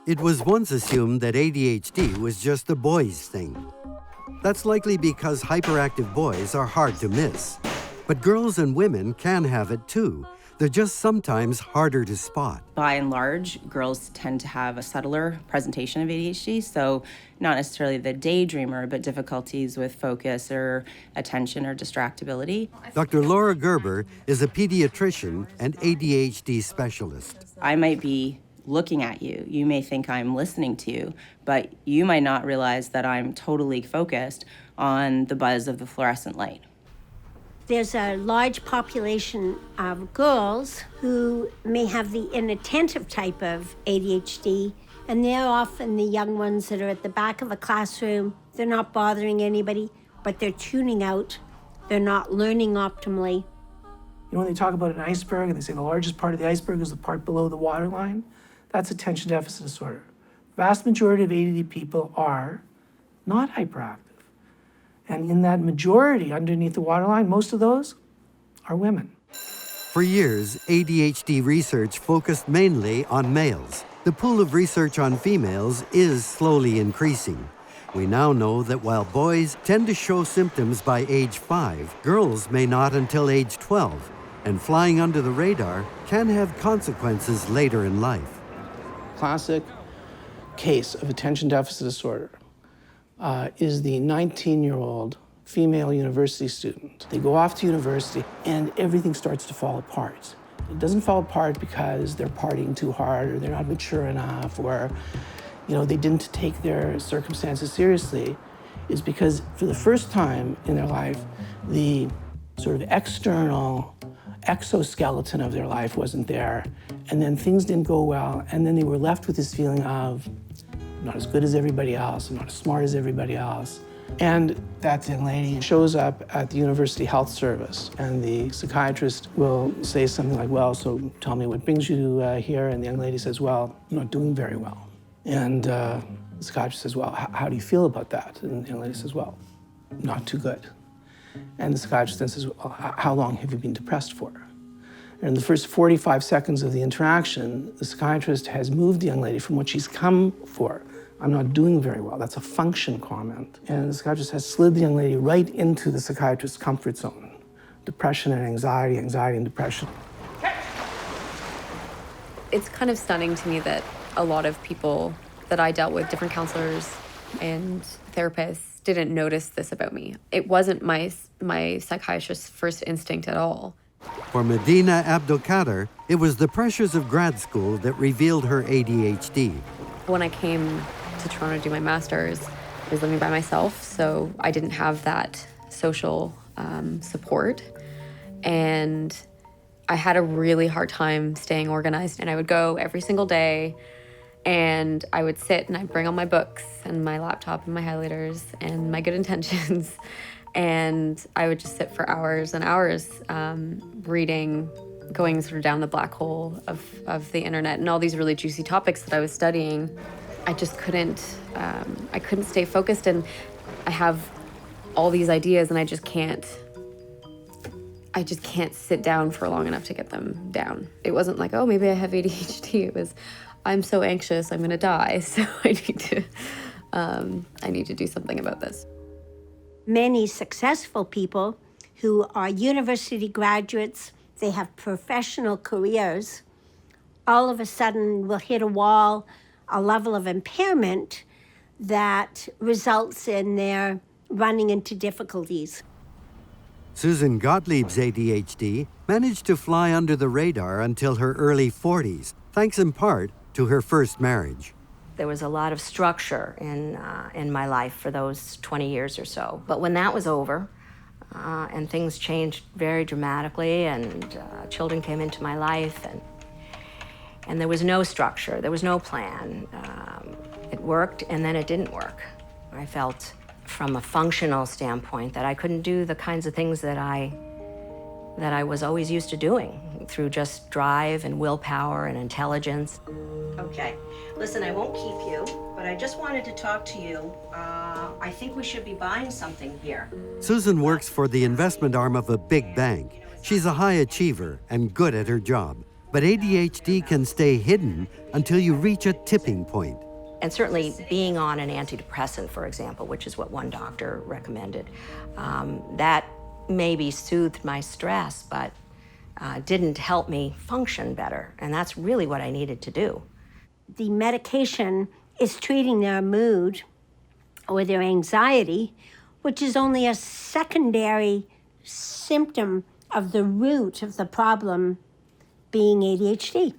It was once assumed that ADHD was just a boys' thing. That's likely because hyperactive boys are hard to miss. But girls and women can have it too. They're just sometimes harder to spot. By and large, girls tend to have a subtler presentation of ADHD, so not necessarily the daydreamer, but difficulties with focus or attention or distractibility. Dr. Laura Gerber is a pediatrician and ADHD specialist. I might be looking at you. You may think I'm listening to you, but you might not realize that I'm totally focused on the buzz of the fluorescent light. There's a large population of girls who may have the inattentive type of ADHD, and they're often the young ones that are at the back of a classroom. They're not bothering anybody, but they're tuning out. They're not learning optimally. You know, when they talk about an iceberg and they say the largest part of the iceberg is the part below the waterline, that's attention deficit disorder. Vast majority of ADD people are not hyperactive. And in that majority underneath the waterline, most of those are women. For years, ADHD research focused mainly on males. The pool of research on females is slowly increasing. We now know that while boys tend to show symptoms by age 5, girls may not until age 12, and flying under the radar can have consequences later in life. Classic case of attention deficit disorder is the 19-year-old female university student. They go off to university and everything starts to fall apart. It doesn't fall apart because they're partying too hard or they're not mature enough or, you know, they didn't take their circumstances seriously. It's because for the first time in their life, the sort of external exoskeleton of their life wasn't there, and then things didn't go well, and then they were left with this feeling of I'm not as good as everybody else, I'm not as smart as everybody else. And that young lady shows up at the University Health Service, and the psychiatrist will say something like, well, so tell me what brings you here, and the young lady says, well, I'm not doing very well. And the psychiatrist says, well, how do you feel about that? And the young lady says, well, not too good. And the psychiatrist then says, well, how long have you been depressed for? And in the first 45 seconds of the interaction, the psychiatrist has moved the young lady from what she's come for. I'm not doing very well. That's a function comment. And the psychiatrist has slid the young lady right into the psychiatrist's comfort zone. Depression and anxiety, anxiety and depression. It's kind of stunning to me that a lot of people that I dealt with, different counselors and therapists, didn't notice this about me. It wasn't my psychiatrist's first instinct at all. For Medina Abdelkader, it was the pressures of grad school that revealed her ADHD. When I came to Toronto to do my master's, I was living by myself, so I didn't have that social support. And I had a really hard time staying organized, and I would go every single day, and I would sit and I'd bring all my books and my laptop and my highlighters and my good intentions, and I would just sit for hours and hours reading, going sort of down the black hole of the internet and all these really juicy topics that I was studying. I just couldn't, I couldn't stay focused, and I have all these ideas and I just can't sit down for long enough to get them down. It wasn't like, oh, maybe I have ADHD. It was, I'm so anxious, I'm gonna die, so I need to do something about this. Many successful people who are university graduates, they have professional careers, all of a sudden will hit a wall, a level of impairment that results in their running into difficulties. Susan Gottlieb's ADHD managed to fly under the radar until her early 40s, thanks in part to her first marriage. There was a lot of structure in my life for those 20 years or so. But when that was over, and things changed very dramatically, and children came into my life, and there was no structure, there was no plan. It worked, and then it didn't work. I felt from a functional standpoint that I couldn't do the kinds of things that I was always used to doing through just drive and willpower and intelligence. Okay, listen, I won't keep you, but I just wanted to talk to you. I think we should be buying something here. Susan works for the investment arm of a big bank. She's a high achiever and good at her job. But ADHD can stay hidden until you reach a tipping point. And certainly being on an antidepressant, for example, which is what one doctor recommended, that maybe soothed my stress, but didn't help me function better. And that's really what I needed to do. The medication is treating their mood or their anxiety, which is only a secondary symptom of the root of the problem being ADHD.